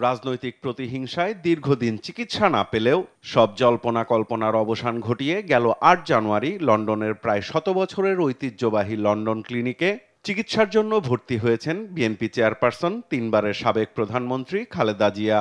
রাজনৈতিক প্রতিহিংসায় দীর্ঘদিন চিকিৎসা না পেলেও সব জল্পনা কল্পনার অবসান ঘটিয়ে গেল ৮ জানুয়ারি লন্ডনের প্রায় ১০০ বছরের ঐতিহ্যবাহী লন্ডন ক্লিনিকে চিকিৎসার জন্য ভর্তি হয়েছেন বিএনপি চেয়ারপারসন ৩ বারের সাবেক প্রধানমন্ত্রী খালেদা জিয়া।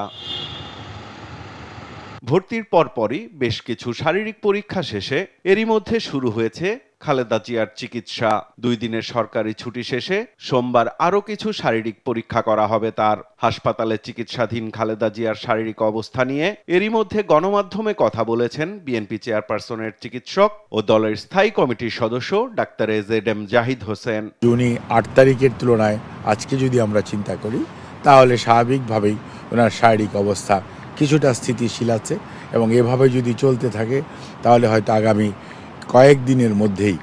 ভর্তির পরপরই বেশ কিছু শারীরিক পরীক্ষা শেষে এরই মধ্যে শুরু হয়েছে খালেদা জিয়ার চিকিৎসা। ২ দিনের সরকারি ছুটি শেষে সোমবার আরও কিছু শারীরিক পরীক্ষা করা হবে তার। হাসপাতালে চিকিৎসাধীন খালেদা জিয়ার শারীরিক অবস্থা নিয়ে এরই মধ্যে গণমাধ্যমে কথা বলেছেন বিএনপি চেয়ারপারসনের চিকিৎসক ও দলের স্থায়ী কমিটির সদস্য ডাক্তার এজেডএম জাহিদ হোসেন। উনি ৮ তারিখের তুলনায় আজকে যদি আমরা চিন্তা করি তাহলে স্বাভাবিকভাবেই ওনার শারীরিক অবস্থা কিছুটা স্থিতিশীল আছে এবং এভাবে যদি চলতে থাকে তাহলে হয়তো আগামী কয়েকদিনের মধ্যেই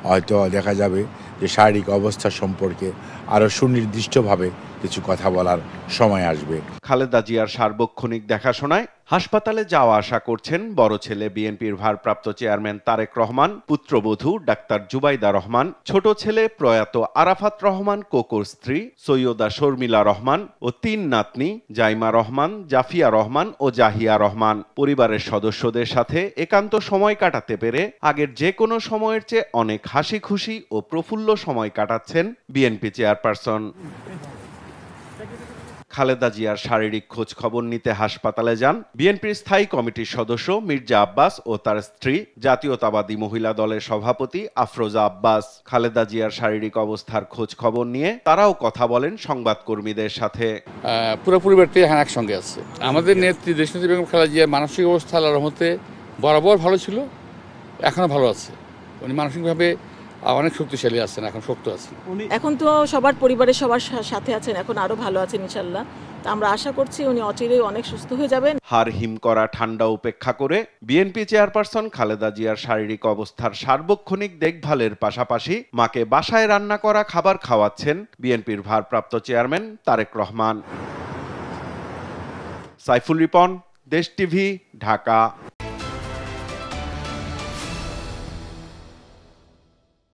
হয়তো দেখা যাবে যে শারীরিক অবস্থা সম্পর্কে আরও সুনির্দিষ্টভাবে কিছু কথা বলার সময় আসবে। খালেদা জিয়ার সার্বক্ষণিক দেখাশোনায় হাসপাতালে যাওয়া আসা করছেন বড় ছেলে বিএনপির ভারপ্রাপ্ত চেয়ারম্যান তারেক রহমান, পুত্রবধূ ডাক্তার জুবাইদা রহমান, ছোট ছেলে প্রয়াত আরাফাত রহমান কোকোর স্ত্রী সৈয়দা শর্মিলা রহমান ও ৩ নাতনি জাইমা রহমান, জাফিয়া রহমান ও জাহিয়া রহমান। পরিবারের সদস্যদের সাথে একান্ত সময় কাটাতে পেরে আগের যে কোনো সময়ের চেয়ে অনেক হাসি খুশি ও প্রফুল্ল সময় কাটাচ্ছেন বিএনপি চেয়ারপারসন। খালেদা জিয়ার শারীরিক খোঁজ খবর নিতে হাসপাতালে যান বিএনপির স্থায়ী কমিটির সদস্য মির্জা আব্বাস ও তার স্ত্রী জাতীয়তাবাদী মহিলা দলের সভাপতি আফরোজা আব্বাস। খালেদা জিয়ার শারীরিক অবস্থার খোঁজ খবর নিয়ে তারাও কথা বলেন সংবাদকর্মীদের সাথে। পুরো পরিবারটি একসঙ্গে আছে। আমাদের নেত্রী দেশনেত্রী বেগম খালেদা জিয়ার মানসিক অবস্থা আল্লাহর রহমতে বরাবর ভালো ছিল, এখনো ভালো আছে। উনি মানসিকভাবে অনেক শক্তিশালী আছেন, এখন শক্ত আছেন। এখন তো সবার পরিবারের সবার সাথে আছেন, এখন আরো ভালো আছেন ইনশাল্লাহ। তা আমরা আশা করছি উনি অচিরেই অনেক সুস্থ হয়ে যাবেন। হার হিম করা ঠান্ডা উপেক্ষা করে বিএনপি চেয়ারপারসন খালেদা জিয়ার শারীরিক অবস্থার সার্বক্ষণিক দেখভালের পাশাপাশি মাকে বাসায় রান্না করা খাবার খাওয়াচ্ছেন বিএনপির ভারপ্রাপ্ত চেয়ারম্যান তারেক রহমান। সাইফুল রিপন, দেশ টিভি, ঢাকা।